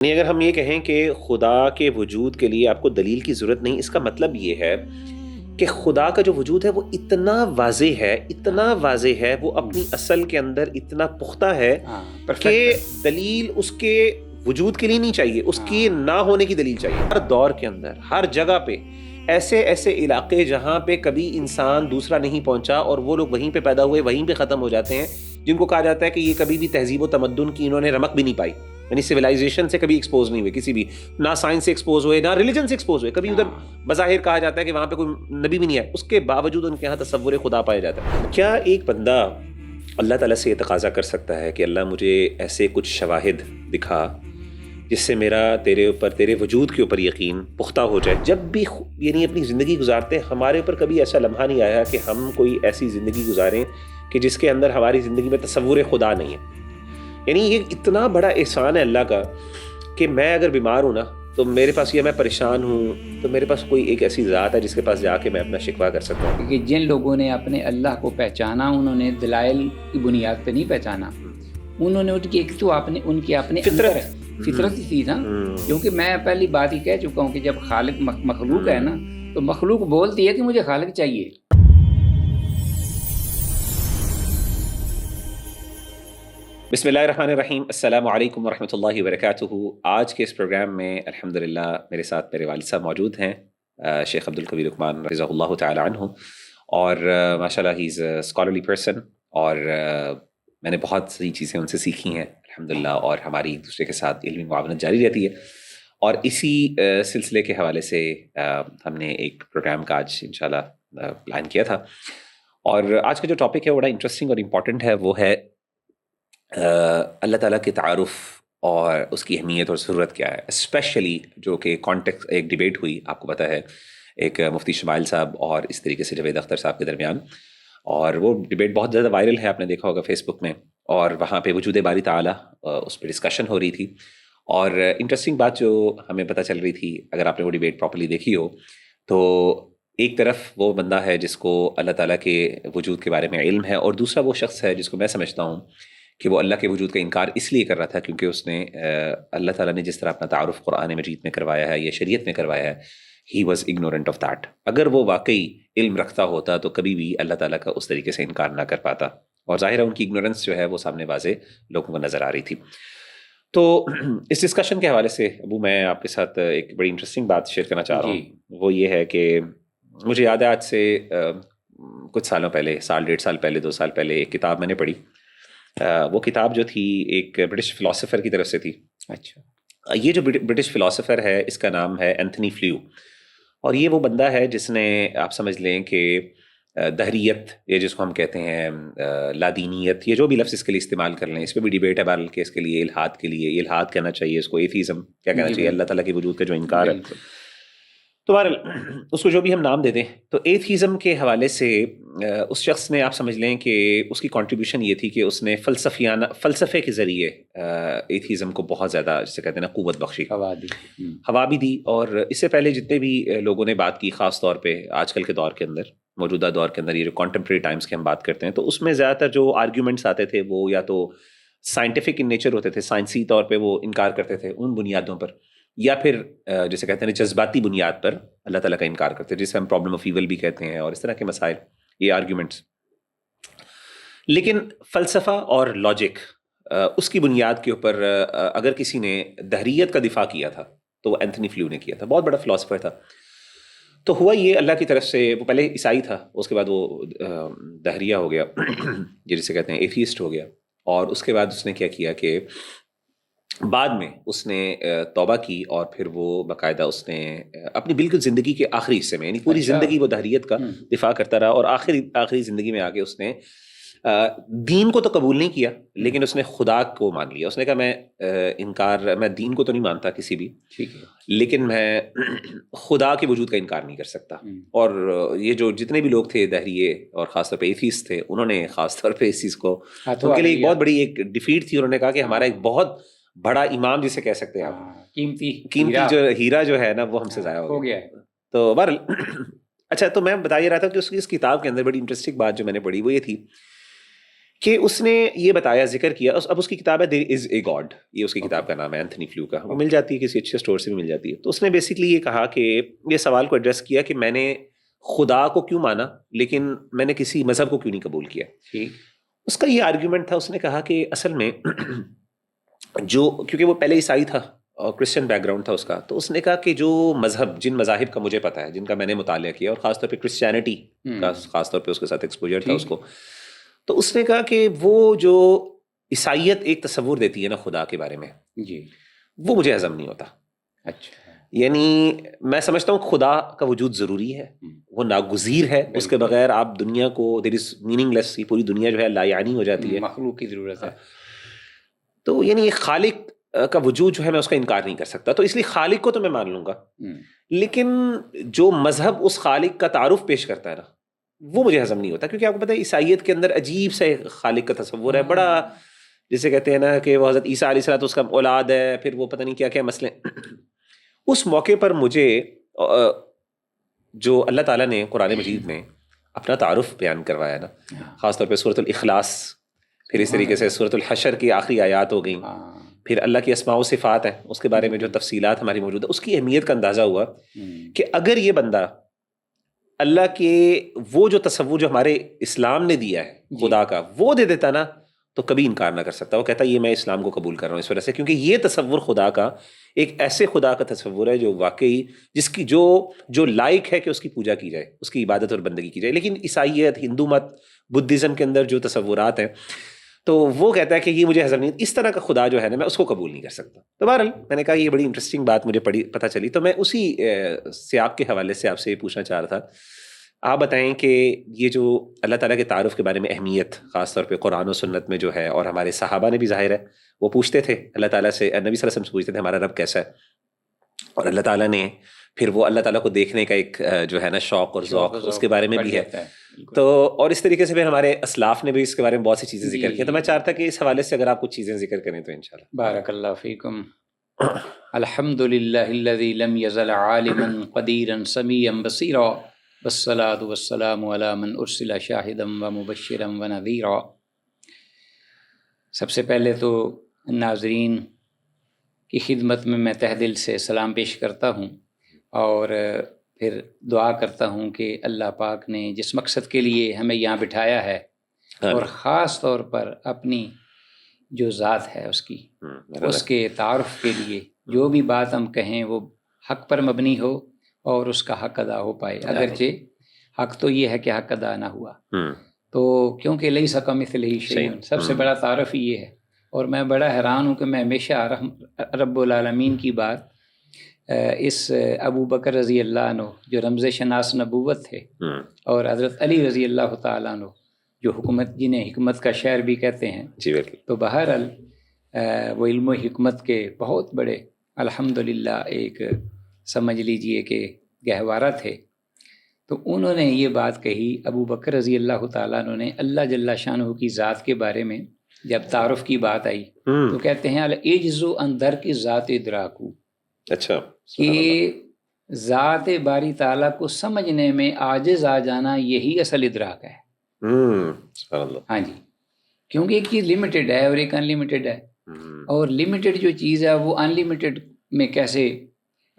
نہیں، اگر ہم یہ کہیں کہ خدا کے وجود کے لیے آپ کو دلیل کی ضرورت نہیں، اس کا مطلب یہ ہے کہ خدا کا جو وجود ہے وہ اتنا واضح ہے، اتنا واضح ہے، وہ اپنی اصل کے اندر اتنا پختہ ہے کہ دلیل اس کے وجود کے لیے نہیں چاہیے، اس کی نہ ہونے کی دلیل چاہیے۔ ہر دور کے اندر، ہر جگہ پہ ایسے ایسے علاقے جہاں پہ کبھی انسان دوسرا نہیں پہنچا اور وہ لوگ وہیں پہ پیدا ہوئے، وہیں پہ ختم ہو جاتے ہیں، جن کو کہا جاتا ہے کہ یہ کبھی بھی تہذیب و تمدن کی انہوں نے رمق بھی نہیں پائی، یعنی سویلائزیشن سے کبھی ایکسپوز نہیں ہوئے، کسی بھی، نہ سائنس سے ایکسپوز ہوئے، نہ ریلیجن سے ایکسپوز ہوئے، کبھی ادھر بظاہر کہا جاتا ہے کہ وہاں پہ کوئی نبی بھی نہیں ہے، اس کے باوجود ان کے یہاں تصور خدا پایا جاتا ہے۔ کیا ایک بندہ اللہ تعالیٰ سے یہ تقاضا کر سکتا ہے کہ اللہ مجھے ایسے کچھ شواہد دکھا جس سے میرا تیرے اوپر، تیرے وجود کے اوپر یقین پختہ ہو جائے؟ جب بھی یعنی اپنی زندگی گزارتے ہیں، ہمارے اوپر کبھی ایسا لمحہ نہیں آیا کہ ہم کوئی ایسی زندگی گزاریں کہ جس کے اندر ہماری زندگی میں تصور خدا نہیں ہے۔ یعنی یہ اتنا بڑا احسان ہے اللہ کا کہ میں اگر بیمار ہوں نا تو میرے پاس، یا میں پریشان ہوں تو میرے پاس کوئی ایک ایسی ذات ہے جس کے پاس جا کے میں اپنا شکوہ کر سکتا ہوں۔ کہ جن لوگوں نے اپنے اللہ کو پہچانا، انہوں نے دلائل کی بنیاد پہ نہیں پہچانا، انہوں نے ان کی ایک تو ان کے اپنے فطرت تھی نا، کیونکہ میں پہلی بات ہی کہہ چکا ہوں کہ جب خالق مخلوق ہے نا تو مخلوق بولتی ہے کہ مجھے خالق چاہیے۔ بسم اللہ الرحمن الرحیم، السلام علیکم ورحمۃ اللہ وبرکاتہ۔ آج کے اس پروگرام میں الحمدللہ میرے ساتھ میرے والد صاحب موجود ہیں، شیخ عبدالقوی لقمان رضی اللہ تعالی عنہ، اور ماشاءاللہ ہی از اے اسکالرلی پرسن، اور میں نے بہت سی چیزیں ان سے سیکھی ہیں الحمدللہ، اور ہماری ایک دوسرے کے ساتھ علمی معاونت جاری رہتی ہے، اور اسی سلسلے کے حوالے سے ہم نے ایک پروگرام کا آج انشاءاللہ پلان کیا تھا، اور آج کا جو ٹاپک ہے وہ بڑا انٹرسٹنگ اور امپورٹنٹ ہے، وہ ہے اللہ تعالیٰ کے تعارف اور اس کی اہمیت اور ضرورت کیا ہے، اسپیشلی جو کہ کانٹیکس ایک ڈیبیٹ ہوئی، آپ کو پتہ ہے، ایک مفتی شمائل صاحب اور اس طریقے سے جاوید اختر صاحب کے درمیان، اور وہ ڈیبیٹ بہت زیادہ وائرل ہے، آپ نے دیکھا ہوگا فیس بک میں، اور وہاں پہ وجود باری تعالیٰ اس پہ ڈسکشن ہو رہی تھی، اور انٹرسٹنگ بات جو ہمیں پتہ چل رہی تھی، اگر آپ نے وہ ڈیبیٹ پراپرلی دیکھی ہو تو ایک طرف وہ بندہ ہے جس کو اللہ تعالیٰ کے وجود کے بارے میں علم ہے، اور دوسرا وہ شخص ہے جس کو میں سمجھتا ہوں کہ وہ اللہ کے وجود کا انکار اس لیے کر رہا تھا کیونکہ اس نے اللہ تعالیٰ نے جس طرح اپنا تعارف قرآن مجید میں کروایا ہے یا شریعت میں کروایا ہے، he was ignorant of that. اگر وہ واقعی علم رکھتا ہوتا تو کبھی بھی اللہ تعالیٰ کا اس طریقے سے انکار نہ کر پاتا، اور ظاہر ہے ان کی اگنورنس جو ہے وہ سامنے واضح لوگوں کو نظر آ رہی تھی۔ تو اس ڈسکشن کے حوالے سے ابو، میں آپ کے ساتھ ایک بڑی انٹرسٹنگ بات شیئر کرنا چاہ رہا ہوں، وہ یہ ہے کہ مجھے یاد ہے آج سے کچھ سالوں پہلے، سال ڈیڑھ سال پہلے، 2 سال پہلے، ایک کتاب میں نے پڑھی۔ وہ کتاب جو تھی ایک برٹش فلاسفر کی طرف سے تھی۔ اچھا، یہ جو برٹش فلاسفر ہے اس کا نام ہے اینتھنی فلیو، اور یہ وہ بندہ ہے جس نے، آپ سمجھ لیں کہ دہریت، یہ جس کو ہم کہتے ہیں لادینیت، یہ جو بھی لفظ اس کے لیے استعمال کر لیں، اس پہ بھی ڈیبیٹ ہے بہرحال کہ اس کے لیے الحاد کے لیے الحاد کہنا چاہیے اس کو، ایتھیزم کیا کہنا چاہیے، اللہ تعالیٰ کے وجود کا جو انکار ہے۔ تو بہرحال اس کو جو بھی ہم نام دے دیں، تو ایتھیزم کے حوالے سے اس شخص نے، آپ سمجھ لیں کہ اس کی کنٹریبیوشن یہ تھی کہ اس نے فلسفے کے ذریعے ایتھیزم کو بہت زیادہ، جسے کہتے ہیں نا، قوت بخشی، ہوا بھی دی، اور اس سے پہلے جتنے بھی لوگوں نے بات کی، خاص طور پہ آج کل کے دور کے اندر، موجودہ دور کے اندر، یہ جو کانٹمپریری ٹائمز کی ہم بات کرتے ہیں، تو اس میں زیادہ تر جو آرگیومنٹس آتے تھے وہ یا تو سائنٹیفک ان نیچر ہوتے تھے، سائنسی طور پہ وہ انکار کرتے تھے ان بنیادوں پر، یا پھر جسے کہتے ہیں جذباتی بنیاد پر اللہ تعالیٰ کا انکار کرتے ہیں، جسے ہم پرابلم آف ایول بھی کہتے ہیں، اور اس طرح کے مسائل، یہ آرگیومنٹس۔ لیکن فلسفہ اور لاجک، اس کی بنیاد کے اوپر اگر کسی نے دہریت کا دفاع کیا تھا تو وہ اینتھنی فلیو نے کیا تھا، بہت بڑا فلاسفر تھا۔ تو ہوا یہ، اللہ کی طرف سے، وہ پہلے عیسائی تھا، اس کے بعد وہ دہریہ ہو گیا، جسے کہتے ہیں ایتھیسٹ ہو گیا، اور اس کے بعد اس نے کیا کیا کہ بعد میں اس نے توبہ کی، اور پھر وہ باقاعدہ اس نے اپنی بالکل زندگی کے آخری حصے میں، یعنی پوری زندگی وہ دہریت کا دفاع کرتا رہا، اور آخری زندگی میں آ کے اس نے دین کو تو قبول نہیں کیا، لیکن اس نے خدا کو مان لیا۔ اس نے کہا میں دین کو تو نہیں مانتا کسی بھی، لیکن میں خدا کے وجود کا انکار نہیں کر سکتا۔ اور یہ جو جتنے بھی لوگ تھے دہریے، اور خاص طور پہ ایتھیسٹ تھے، انہوں نے خاص طور پہ اس چیز کو، ان کے لیے ایک بہت بڑی ایک ڈیفیٹ تھی، انہوں نے کہا کہ ہمارا ایک بہت بڑا امام جسے کہہ سکتے ہیں آپ، قیمتی جو ہیرا جو ہے نا، وہ ہم سے ضائع ہو گیا۔ تو اچھا، تو میں بتا یہ رہا تھا کہ اس کتاب کے اندر بڑی انٹرسٹنگ بات جو میں نے پڑھی وہ یہ تھی کہ اس نے یہ بتایا، ذکر کیا. اب اس کی کتاب ہے دیر از اے گاڈ، یہ اس کی کتاب کا نام ہے، اینتھنی فلیو کا. وہ مل جاتی ہے کسی اچھے اسٹور سے بھی مل جاتی ہے. تو اس نے بیسکلی یہ کہا کہ یہ سوال کو ایڈریس کیا کہ میں نے خدا کو کیوں مانا لیکن میں نے کسی مذہب کو کیوں نہیں قبول کیا. اس کا یہ آرگیومنٹ تھا، اس نے کہا کہ اصل میں جو، کیونکہ وہ پہلے عیسائی تھا اور کرسچن بیک گراؤنڈ تھا اس کا، تو اس نے کہا کہ جو مذہب، جن مذاہب کا مجھے پتا ہے، جن کا میں نے مطالعہ کیا، اور خاص طور پہ کرسچینٹی کا خاص طور پہ اس کے ساتھ ایکسپوجر تھا اس کو، تو اس نے کہا کہ وہ جو عیسائیت ایک تصور دیتی ہے نا خدا کے بارے میں، جی، وہ مجھے ہضم نہیں ہوتا. اچھا، یعنی میں سمجھتا ہوں خدا کا وجود ضروری ہے، وہ ناگزیر ہے، اس کے بغیر آپ دنیا کو، دیر از میننگ لیس، پوری دنیا جو ہے لا یعنی ہو جاتی ہے، مخلوق کی ضرورت ہے. تو یعنی خالق کا وجود جو ہے میں اس کا انکار نہیں کر سکتا، تو اس لیے خالق کو تو میں مان لوں گا، لیکن جو مذہب اس خالق کا تعارف پیش کرتا ہے نا، وہ مجھے ہضم نہیں ہوتا. کیونکہ آپ کو پتہ ہے عیسائیت کے اندر عجیب سے خالق کا تصور ہے، بڑا جسے کہتے ہیں نا کہ وہ حضرت عیسیٰ علیہ السلام اس کا اولاد ہے، پھر وہ پتہ نہیں کیا کیا مسئلے. اس موقع پر مجھے جو اللہ تعالیٰ نے قرآن مجید میں اپنا تعارف بیان کروایا نا، خاص طور پہ سورۃ الاخلاص، پھر اس طریقے سے سورۃ الحشر کی آخری آیات ہو گئیں، پھر اللہ کی اسماء و صفات ہیں، اس کے بارے میں جو تفصیلات ہماری موجود ہے، اس کی اہمیت کا اندازہ ہوا کہ اگر یہ بندہ اللہ کے وہ جو تصور جو ہمارے اسلام نے دیا ہے خدا کا، وہ دے دیتا نا، تو کبھی انکار نہ کر سکتا. وہ کہتا ہے یہ میں اسلام کو قبول کر رہا ہوں اس وجہ سے، کیونکہ یہ تصور خدا کا ایک ایسے خدا کا تصور ہے جو واقعی، جس کی جو لائق ہے کہ اس کی پوجا کی جائے، اس کی عبادت اور بندگی کی جائے. لیکن عیسائیت، ہندو مت، بدھزم کے اندر جو تصورات ہیں، تو وہ کہتا ہے کہ یہ مجھے ہضم نہیں، اس طرح کا خدا جو ہے نا میں اس کو قبول نہیں کر سکتا. تو بہرحال میں نے کہا یہ بڑی انٹرسٹنگ بات مجھے پتہ چلی، تو میں اسی سیاق کے حوالے سے آپ سے یہ پوچھنا چاہ رہا تھا. آپ بتائیں کہ یہ جو اللہ تعالیٰ کے تعارف کے بارے میں اہمیت، خاص طور پہ قرآن و سنت میں جو ہے، اور ہمارے صحابہ نے بھی ظاہر ہے وہ پوچھتے تھے اللہ تعالیٰ سے، نبی صلی اللہ علیہ وسلم سے پوچھتے تھے ہمارا رب کیسا ہے، اور اللہ تعالیٰ نے پھر وہ اللہ تعالیٰ کو دیکھنے کا ایک جو ہے نا شوق اور ذوق اس کے بارے میں بھی ہے. تو اور اس طریقے سے پھر ہمارے اسلاف نے بھی اس کے بارے میں بہت سی چیزیں ذکر کی. تو میں چاہتا کہ اس حوالے سے اگر آپ کچھ چیزیں ذکر کریں تو انشاءاللہ. بارک اللہ فیکم. الحمد للہ الذی لم یزل عالما قدیرا سمیعا بصیرا والصلاة والسلام علی من ارسل شاہدا ومبشرا ونذیرا. سب سے پہلے تو ناظرین کی خدمت میں تہ دل سے سلام پیش کرتا ہوں، اور پھر دعا کرتا ہوں کہ اللہ پاک نے جس مقصد کے لیے ہمیں یہاں بٹھایا ہے، اور خاص طور پر اپنی جو ذات ہے اس کے تعارف کے لیے جو بھی بات ہم کہیں وہ حق پر مبنی ہو اور اس کا حق ادا ہو پائے. اگرچہ حق تو یہ ہے کہ حق ادا نہ ہوا، تو کیونکہ لیس کمثلہ شیء، سب سے بڑا تعارف ہی یہ ہے. اور میں بڑا حیران ہوں کہ میں ہمیشہ رب العالمین کی بات اس ابو بکر رضی اللہ عنہ جو رمز شناس نبوت تھے، اور حضرت علی رضی اللہ تعالیٰ عنہ جو جنہیں حکمت کا شعر بھی کہتے ہیں، تو بہرحال وہ علم و حکمت کے بہت بڑے الحمدللہ ایک سمجھ لیجئے کہ گہوارہ تھے. تو انہوں نے یہ بات کہی، ابو بکر رضی اللہ تعالیٰ عنہ نے اللہ جل شانہ کی ذات کے بارے میں جب تعارف کی بات آئی تو کہتے ہیں العجز عن درک ذات ادراکو. اچھا، کہ ذات باری تعالیٰ کو سمجھنے میں عاجز آ جانا یہی اصل ادراک ہے. ہاں جی، کیونکہ ایک چیز لمیٹڈ ہے اور ایک ان لمیٹڈ ہے، اور لمیٹڈ جو چیز ہے وہ ان لمیٹڈ میں کیسے،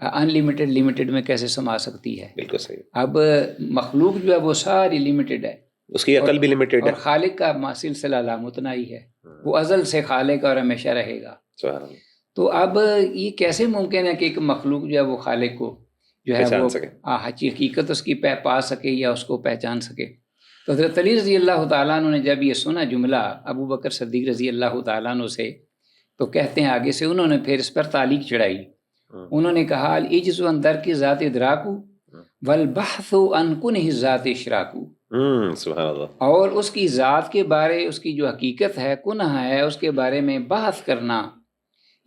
ان لمیٹڈ لمیٹڈ میں کیسے سما سکتی ہے. بالکل صحیح. اب مخلوق جو ہے وہ ساری لمیٹڈ ہے، اس کی عقل بھی لمیٹڈ ہے، اور خالق کا سلسلہ لامتناہی ہے، وہ ازل سے خالق اور ہمیشہ رہے گا. تو اب یہ کیسے ممکن ہے کہ ایک مخلوق جو ہے وہ خالق کو جو ہے وہ حقیقت اس کی پا سکے یا اس کو پہچان سکے. تو حضرت علی رضی اللہ تعالیٰ عنہ نے جب یہ سنا جملہ ابو بکر صدیق رضی اللہ تعالیٰ عنہ سے، تو کہتے ہیں آگے سے انہوں نے پھر اس پر تعلیق چڑھائی. انہوں نے کہا العجز عن درک ذات ادراکو والبحث عن کنہ ذات اشراکو. سبحان اللہ. اور اس کی ذات کے بارے، اس کی جو حقیقت ہے، کنہ ہے، اس کے بارے میں بحث کرنا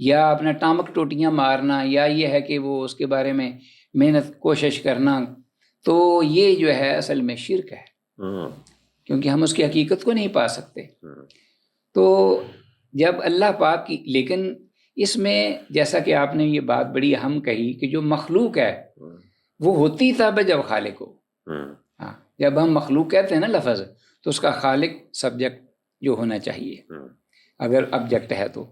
یا اپنا ٹامک ٹوٹیاں مارنا، یا یہ ہے کہ وہ اس کے بارے میں محنت کوشش کرنا، تو یہ جو ہے اصل میں شرک ہے، کیونکہ ہم اس کی حقیقت کو نہیں پا سکتے. تو جب اللہ پاک کی، لیکن اس میں جیسا کہ آپ نے یہ بات بڑی اہم کہی کہ جو مخلوق ہے وہ ہوتی تب جب خالق ہو. ہاں، جب ہم مخلوق کہتے ہیں نا لفظ، تو اس کا خالق سبجیکٹ جو ہونا چاہیے اگر آبجیکٹ ہے تو،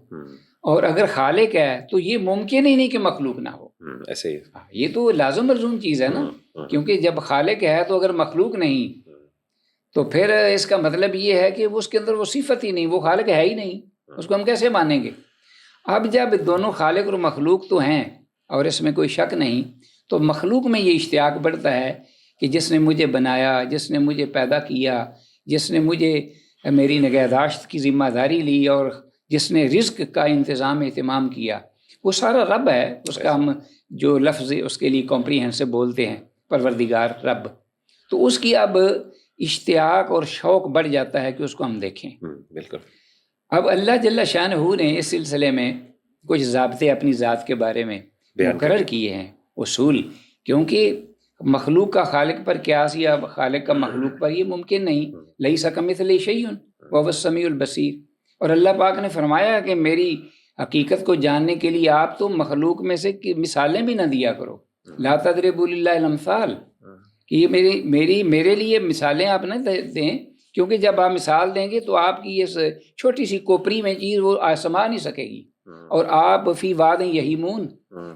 اور اگر خالق ہے تو یہ ممکن ہی نہیں کہ مخلوق نہ ہو. ایسے ہی یہ تو لازم ملزوم چیز ہے نا، کیونکہ جب خالق ہے تو اگر مخلوق نہیں تو پھر اس کا مطلب یہ ہے کہ اس کے اندر وہ صفت ہی نہیں، وہ خالق ہے ہی نہیں، اس کو ہم کیسے مانیں گے؟ اب جب دونوں خالق اور مخلوق تو ہیں اور اس میں کوئی شک نہیں، تو مخلوق میں یہ اشتیاق بڑھتا ہے کہ جس نے مجھے بنایا، جس نے مجھے پیدا کیا، جس نے مجھے میری نگہداشت کی ذمہ داری لی اور جس نے رزق کا انتظام اہتمام کیا، وہ سارا رب ہے. اس کا ہم جو لفظ اس کے لیے کمپریہنسو بولتے ہیں، پروردگار رب. تو اس کی اب اشتیاق اور شوق بڑھ جاتا ہے کہ اس کو ہم دیکھیں. بالکل. اب اللہ جل شانہ نے اس سلسلے میں کچھ ضابطے اپنی ذات کے بارے میں مقرر کیے ہیں، اصول، کیونکہ مخلوق کا خالق پر قیاس یا خالق کا مخلوق پر یہ ممکن نہیں. لیس کمثلہ شیء وہو السمیع البصیر. اور اللہ پاک نے فرمایا کہ میری حقیقت کو جاننے کے لیے آپ تو مخلوق میں سے مثالیں بھی نہ دیا کرو. لا تضربوا للہ الامثال، کہ یہ میرے لیے مثالیں آپ نہ دیں، کیونکہ جب آپ مثال دیں گے تو آپ کی اس چھوٹی سی کوپری میں چیز وہ سما نہیں سکے گی، اور آپ فی واد یہیمون،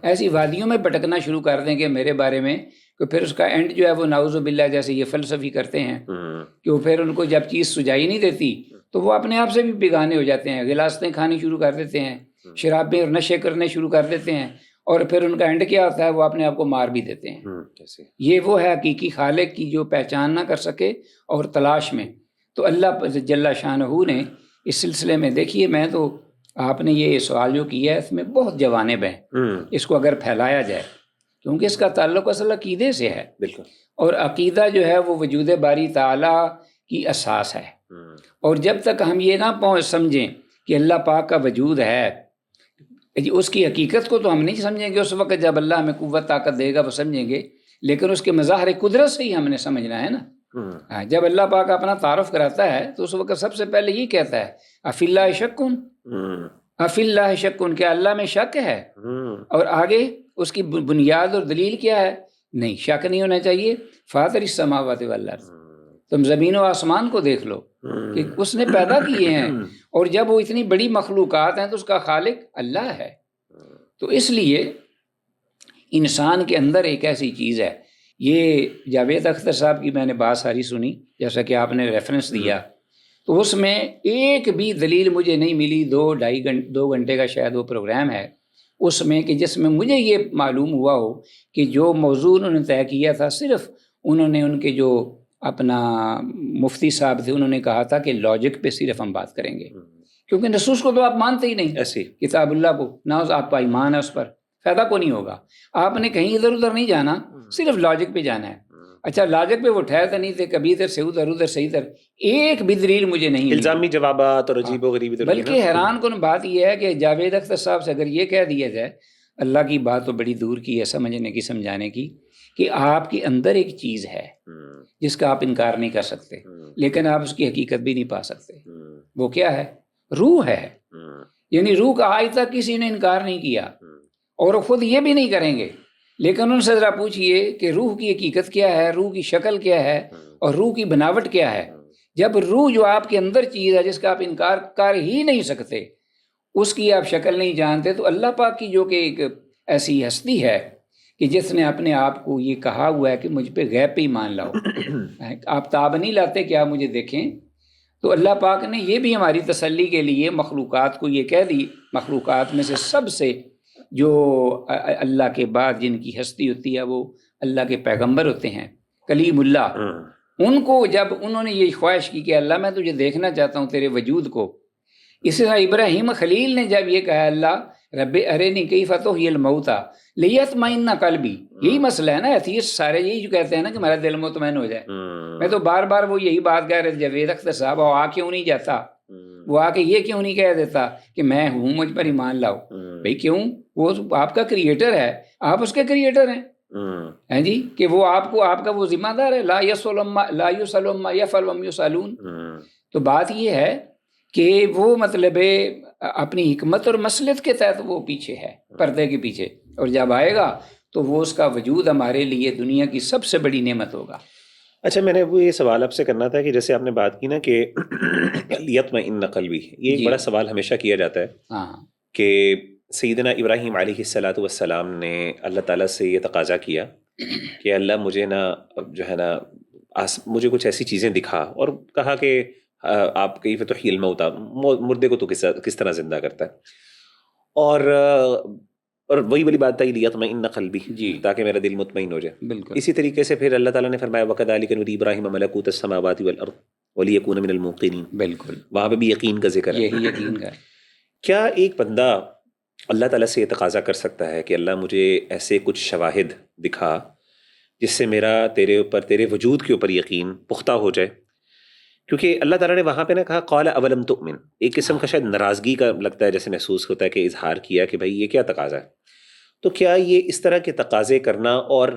ایسی وادیوں میں بھٹکنا شروع کر دیں گے میرے بارے میں کہ پھر اس کا اینڈ جو ہے وہ نعوذ باللہ، جیسے یہ فلسفی کرتے ہیں کہ وہ پھر ان کو جب چیز سجائی نہیں دیتی تو وہ اپنے آپ سے بھی بیگانے ہو جاتے ہیں، غلاستیں کھانی شروع کر دیتے ہیں، شرابیں اور نشے کرنے شروع کر دیتے ہیں، اور پھر ان کا اینڈ کیا ہوتا ہے؟ وہ اپنے آپ کو مار بھی دیتے ہیں. یہ وہ ہے حقیقی خالق کی جو پہچان نہ کر سکے اور تلاش میں. تو اللہ جل شانہ نے اس سلسلے میں، دیکھیے میں تو آپ نے یہ سوال جو کیا ہے اس میں بہت جوانب ہیں، اس کو اگر پھیلایا جائے، کیونکہ اس کا تعلق اصل عقیدے سے ہے. بالکل. اور عقیدہ جو ہے وہ وجود باری تعالیٰ کی اساس ہے. اور جب تک ہم یہ نہ سمجھیں کہ اللہ پاک کا وجود ہے، اس کی حقیقت کو تو ہم نہیں سمجھیں گے. اس وقت جب اللہ ہمیں قوت طاقت دے گا وہ سمجھیں گے، لیکن اس کے مظاہر قدرت سے ہی ہم نے سمجھنا ہے نا. جب اللہ پاک اپنا تعارف کراتا ہے تو اس وقت سب سے پہلے یہ کہتا ہے افی اللہ شکن، افی اللہ شکن، کیا اللہ میں شک ہے؟ اور آگے اس کی بنیاد اور دلیل کیا ہے؟ نہیں، شک نہیں ہونا چاہیے. فاطر السماوات والارض، تم زمین و آسمان کو دیکھ لو کہ اس نے پیدا کیے ہیں، اور جب وہ اتنی بڑی مخلوقات ہیں تو اس کا خالق اللہ ہے. تو اس لیے انسان کے اندر ایک ایسی چیز ہے، یہ جاوید اختر صاحب کی میں نے بات ساری سنی جیسا کہ آپ نے ریفرنس دیا، تو اس میں ایک بھی دلیل مجھے نہیں ملی. 2 گھنٹے کا شاید وہ پروگرام ہے اس میں، کہ جس میں مجھے یہ معلوم ہوا ہو کہ جو موضوع انہوں نے طے کیا تھا، صرف انہوں نے ان کے جو اپنا مفتی صاحب تھے انہوں نے کہا تھا کہ لاجک پہ صرف ہم بات کریں گے، کیونکہ نصوص کو تو آپ مانتے ہی نہیں، ایسی کتاب اللہ کو نہ آپ کا ایمان ہے اس پر، فائدہ کو نہیں ہوگا. آپ نے کہیں ادھر ادھر نہیں جانا، صرف لاجک پہ جانا ہے. اچھا لاجک پہ وہ ٹھہرتے نہیں تھے، کبھی ادھر سے ادھر سے ادھر، ایک بھی دلیل مجھے نہیں، الزامی جوابات اور عجیب و غریب. بلکہ حیران کن بات یہ ہے کہ جاوید اختر صاحب سے اگر یہ کہہ دیا جائے، اللہ کی بات تو بڑی دور کی ہے سمجھنے کی سمجھانے کی، کہ آپ کے اندر ایک چیز ہے جس کا آپ انکار نہیں کر سکتے، لیکن آپ اس کی حقیقت بھی نہیں پا سکتے. وہ کیا ہے؟ روح ہے. یعنی روح کا آج تک کسی نے انکار نہیں کیا، اور وہ خود یہ بھی نہیں کریں گے. لیکن ان سے ذرا پوچھئے کہ روح کی حقیقت کیا ہے، روح کی شکل کیا ہے، اور روح کی بناوٹ کیا ہے. جب روح جو آپ کے اندر چیز ہے جس کا آپ انکار کر ہی نہیں سکتے، اس کی آپ شکل نہیں جانتے، تو اللہ پاک کی جو کہ ایک ایسی ہستی ہے کہ جس نے اپنے آپ کو یہ کہا ہوا ہے کہ مجھ پہ غیب پہ ایمان لاؤ، آپ تاب نہیں لاتے کہ آپ مجھے دیکھیں. تو اللہ پاک نے یہ بھی ہماری تسلی کے لیے مخلوقات کو یہ کہہ دی، مخلوقات میں سے سب سے جو اللہ کے بعد جن کی ہستی ہوتی ہے وہ اللہ کے پیغمبر ہوتے ہیں، کلیم اللہ. ان کو جب انہوں نے یہ خواہش کی کہ اللہ میں تجھے دیکھنا چاہتا ہوں تیرے وجود کو، اسی طرح ابراہیم خلیل نے جب یہ کہا اللہ رب ارنی کیف تحیی الموتى لیطمئن قلبی، یہی مسئلہ ہے نا، ایتھیسٹ سارے یہی جو کہتے ہیں نا کہ ہمارا دل مطمئن ہو جائے. میں تو بار بار وہ یہی بات کہہ رہے تھے جاوید اختر صاحب، وہ آ کیوں نہیں جاتا، وہ آ کے یہ کیوں نہیں کہہ دیتا کہ میں ہوں، مجھ پر ایمان لاؤ. بھئی کیوں؟ وہ آپ کا کریٹر ہے، آپ اس کے کریٹر ہیں جی، کہ وہ آپ کو، آپ کا وہ ذمہ دار ہے. لا یسأل عما یفعل وهم یسألون. تو بات یہ ہے کہ وہ مطلب اپنی حکمت اور مصلحت کے تحت وہ پیچھے ہے، پردے کے پیچھے، اور جب آئے گا تو وہ اس کا وجود ہمارے لیے دنیا کی سب سے بڑی نعمت ہوگا. اچھا، میں نے وہ یہ سوال آپ سے کرنا تھا کہ جیسے آپ نے بات کی نا کہ لیطمئن قلبی، یہ ایک بڑا سوال ہمیشہ کیا جاتا ہے کہ سیدنا ابراہیم علیہ الصلاۃ والسلام نے اللہ تعالیٰ سے یہ تقاضا کیا کہ اللہ مجھے نا جو ہے نا مجھے کچھ ایسی چیزیں دکھا، اور کہا کہ آپ کیف تحیی الموتیٰ، مردے کو تو کس طرح زندہ کرتا ہے، اور وہی والی بات تھی لیطمئن قلبی، تاکہ میرا دل مطمئن ہو جائے. بالکل اسی طریقے سے پھر اللہ تعالیٰ نے فرمایا وَكَذَلِكَ نُرِي إِبْرَاهِيمَ مَلَكُوتَ السَّمَاوَاتِ وَالْأَرْضِ وَلِيَكُونَ مِنَ الْمُوقِنِينَ. بالکل وہاں پہ بھی یقین کا ذکر ہے. یہی یقین کا ہے. کیا ایک بندہ اللہ تعالیٰ سے یہ تقاضا کر سکتا ہے کہ اللہ مجھے ایسے کچھ شواہد دکھا جس سے میرا تیرے اوپر، تیرے وجود کے اوپر یقین پختہ ہو جائے؟ کیونکہ اللہ تعالیٰ نے وہاں پہ نا کہا قال اولم تؤمن، ایک قسم کا شاید ناراضگی کا لگتا ہے، جیسے محسوس ہوتا ہے کہ اظہار کیا کہ بھائی یہ کیا تقاضا ہے. تو کیا یہ اس طرح کے تقاضے کرنا، اور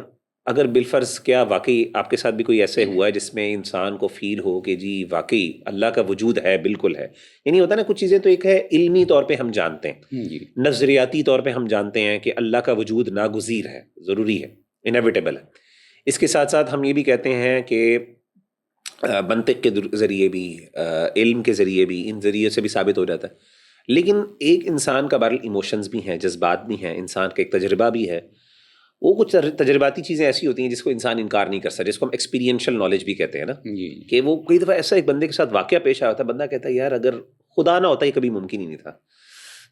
اگر بالفرض کیا واقعی آپ کے ساتھ بھی کوئی ایسے ہوا ہے جس میں انسان کو فیل ہو کہ جی واقعی اللہ کا وجود ہے، بالکل ہے، یعنی ہوتا ہے نا کچھ چیزیں تو ایک ہے علمی طور پہ ہم جانتے ہیں، نظریاتی طور پہ ہم جانتے ہیں کہ اللہ کا وجود ناگزیر ہے، ضروری ہے، انیویٹیبل ہے. اس کے ساتھ ساتھ ہم یہ بھی کہتے ہیں کہ منطق کے ذریعے بھی، علم کے ذریعے بھی، ان ذریعے سے بھی ثابت ہو جاتا ہے. لیکن ایک انسان کا بہرحال ایموشنز بھی ہیں، جذبات بھی ہیں، انسان کا ایک تجربہ بھی ہے. وہ کچھ تجرباتی چیزیں ایسی ہوتی ہیں جس کو انسان انکار نہیں کر سکتا، جس کو ہم ایکسپیرینشل نالج بھی کہتے ہیں نا، کہ وہ کئی دفعہ ایسا ایک بندے کے ساتھ واقعہ پیش آیا ہوتا ہے، بندہ کہتا ہے یار اگر خدا نہ ہوتا یہ کبھی ممکن ہی نہیں تھا.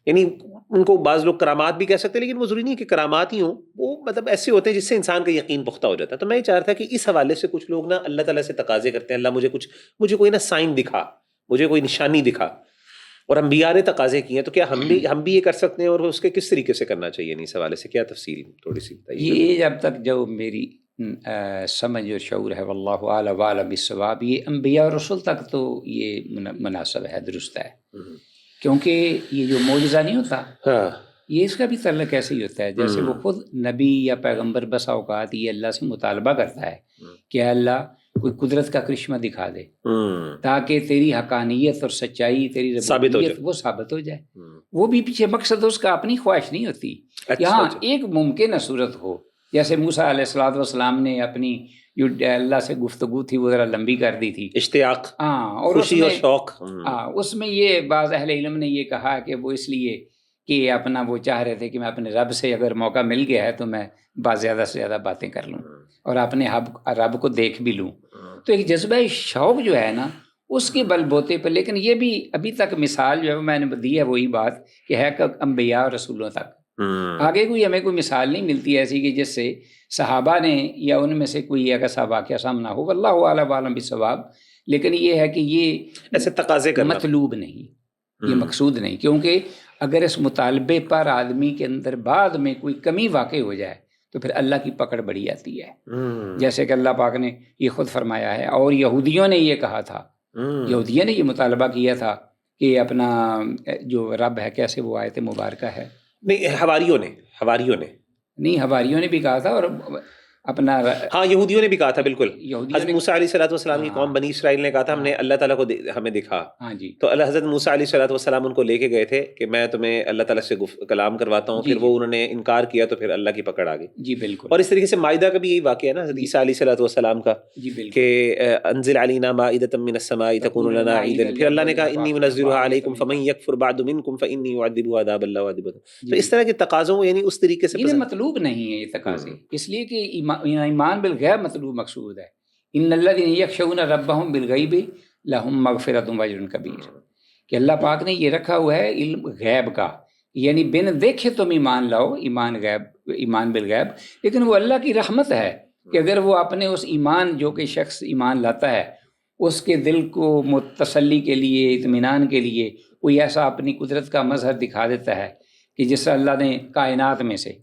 یعنی ان کو بعض لوگ کرامات بھی کہہ سکتے ہیں، لیکن وہ ضروری نہیں کہ کرامات ہی ہوں، وہ مطلب ایسے ہوتے ہیں جس سے انسان کا یقین پختہ ہو جاتا ہے. تو میں یہ چاہ رہا تھا کہ اس حوالے سے کچھ لوگ نا اللہ تعالیٰ سے تقاضے کرتے ہیں، اللہ مجھے کوئی نا سائن دکھا، مجھے کوئی نشانی دکھا، اور انبیاء نے تقاضے کیے ہیں. تو کیا ہم بھی یہ کر سکتے ہیں، اور اس کے کس طریقے سے کرنا چاہیے؟ اس حوالے سے کیا تفصیل تھوڑی سی بتائیے. یہ جب تک جو میری سمجھ اور شعور ہے واللہ اعلم وعلم بالصواب، یہ انبیاء اور رسول تک تو یہ مناسب ہے، درست ہے. کیونکہ یہ جو معجزہ نہیں ہوتا، یہ اس کا بھی تعلق ایسے ہی ہوتا ہے جیسے وہ خود نبی یا پیغمبر بسا اوقات یہ اللہ سے مطالبہ کرتا ہے کہ اللہ کوئی قدرت کا کرشمہ دکھا دے تاکہ تیری حقانیت اور سچائی، تیری ربوبیت وہ ثابت ہو جائے. وہ بھی پیچھے مقصد اس کا اپنی خواہش نہیں ہوتی. یہاں ایک ممکن صورت ہو، جیسے موسیٰ علیہ الصلوۃ والسلام نے اپنی جو اللہ سے گفتگو تھی وہ ذرا لمبی کر دی تھی، اشتیاق، اور خوشی اور شوق. اس میں یہ بعض اہل علم نے یہ کہا کہ وہ اس لیے کہ اپنا وہ چاہ رہے تھے کہ میں اپنے رب سے اگر موقع مل گیا ہے تو میں زیادہ سے زیادہ باتیں کر لوں اور اپنے رب کو دیکھ بھی لوں. تو ایک جذبہ شوق جو ہے نا اس کے بل بوتے پر، لیکن یہ بھی ابھی تک مثال جو ہے میں نے دی ہے وہی بات کہ ہے کہ انبیاء اور رسولوں تک، آگے ہمیں کوئی مثال نہیں ملتی ایسی کہ جس سے صحابہ نے یا ان میں سے کوئی ایسا واقعہ سامنا ہو. واللہ اعلم وعلم بالصواب. لیکن یہ ہے کہ یہ ایسے تقاضے کرنا مطلوب نہیں، یہ مقصود نہیں، کیونکہ اگر اس مطالبے پر آدمی کے اندر بعد میں کوئی کمی واقع ہو جائے تو پھر اللہ کی پکڑ بڑی آتی ہے. جیسے کہ اللہ پاک نے یہ خود فرمایا ہے، اور یہودیوں نے یہ کہا تھا، یہودیوں نے یہ مطالبہ کیا تھا کہ اپنا جو رب ہے، کیسے وہ آیت مبارکہ ہے، نہیں حواریوں نے بھی کہا تھا، اور اپنا ہاں یہودیوں نے بھی کہا تھا. بالکل یہودیوں حضرت موسیٰ علیہ الصلوۃ والسلام کی قوم بنی اسرائیل نے کہا تھا ہم نے اللہ تعالیٰ کو ہمیں دکھا. ہاں جی. تو اللہ حضرت موسیٰ علیہ الصلوۃ والسلام ان کو لے کے گئے تھے کہ میں تمہیں اللہ تعالیٰ سے کلام کرواتا ہوں. پھر وہ انہوں نے انکار کیا تو پھر اللہ کی پکڑ آ گئی. جی بالکل. اور اس طریقے سے مائدہ کا بھی یہی واقعہ ہے نا، حضرت عیسیٰ علیہ الصلوۃ والسلام کا، جی بالکل، کہ انزل علینا مائدۃ من السماء تکون لنا عیدا. پھر اللہ نے کہا انی منزلها علیکم فمن یکفر بعد منکم فانی اعذبه عذابا لا اعذبه. تو اس طرح کے تقاضوں یعنی اس طریقے سے مطلوب نہیں ہے یہ تقاضے، اس لیے کہ ایمان بالغیب مطلوب مقصود ہے. ان الذین یخشون ربهم بالغیب لهم مغفرۃ واجر کبیر، کہ اللہ پاک نے یہ رکھا ہوا ہے علم غیب کا، یعنی بن دیکھے تم ایمان لاؤ، ایمان بالغیب. لیکن وہ اللہ کی رحمت ہے کہ اگر وہ اپنے اس ایمان جو کہ شخص ایمان لاتا ہے اس کے دل کو تسلی کے لیے، اطمینان کے لیے کوئی ایسا اپنی قدرت کا مظہر دکھا دیتا ہے کہ جس سے اللہ نے کائنات میں سے،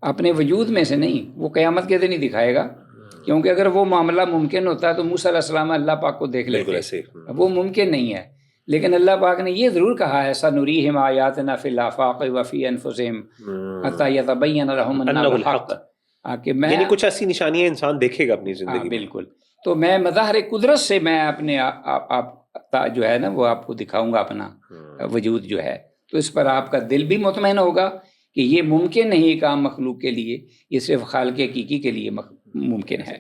اپنے وجود میں سے نہیں، وہ قیامت کے دن ہی دکھائے گا. کیونکہ اگر وہ معاملہ ممکن ہوتا ہے تو موسیٰ علیہ السلام اللہ پاک کو دیکھ لیتے، وہ ممکن نہیں ہے. لیکن اللہ پاک نے یہ ضرور کہا ہے سنریہم آیاتنا فی الآفاق وفی انفسہم حتی یتبین لہم انہ الحق، کہ میں یعنی کچھ ایسی نشانیاں انسان دیکھے گا اپنی زندگی میں. بالکل. تو میں مظاہر قدرت سے میں اپنے آپ جو ہے نا وہ آپ کو دکھاؤں گا اپنا وجود جو ہے. تو اس پر آپ کا دل بھی مطمئن ہوگا کہ یہ ممکن نہیں کام مخلوق کے لیے، یہ صرف خالق حقیقی کے لیے ممکن ہے.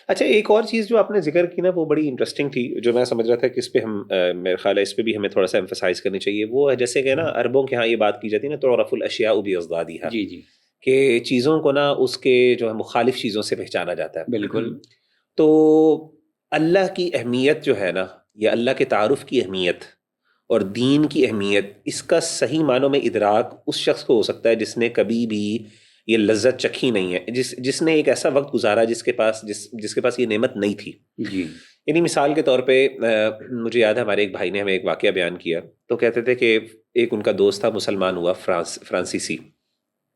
اچھا ایک اور چیز جو آپ نے ذکر کی نا وہ بڑی انٹرسٹنگ تھی، جو میں سمجھ رہا تھا کہ اس پہ ہم میرے خیال ہے اس پہ بھی ہمیں تھوڑا سا ایمفسائز کرنی چاہیے، وہ ہے جیسے کہ نا عربوں کے ہاں یہ بات کی جاتی ہے نا تعرف الاشیاء باضدادها، جی جی کہ چیزوں کو نا اس کے جو ہے مخالف چیزوں سے پہچانا جاتا ہے. بالکل. تو اللہ کی اہمیت جو ہے نا، یا اللہ کے تعارف کی اہمیت اور دین کی اہمیت، اس کا صحیح معنوں میں ادراک اس شخص کو ہو سکتا ہے جس نے کبھی بھی یہ لذت چکھی نہیں ہے، جس نے ایک ایسا وقت گزارا جس کے پاس یہ نعمت نہیں تھی. جی یعنی مثال کے طور پہ مجھے یاد ہے ہمارے ایک بھائی نے ہمیں ایک واقعہ بیان کیا، تو کہتے تھے کہ ایک ان کا دوست تھا، مسلمان ہوا، فرانسیسی،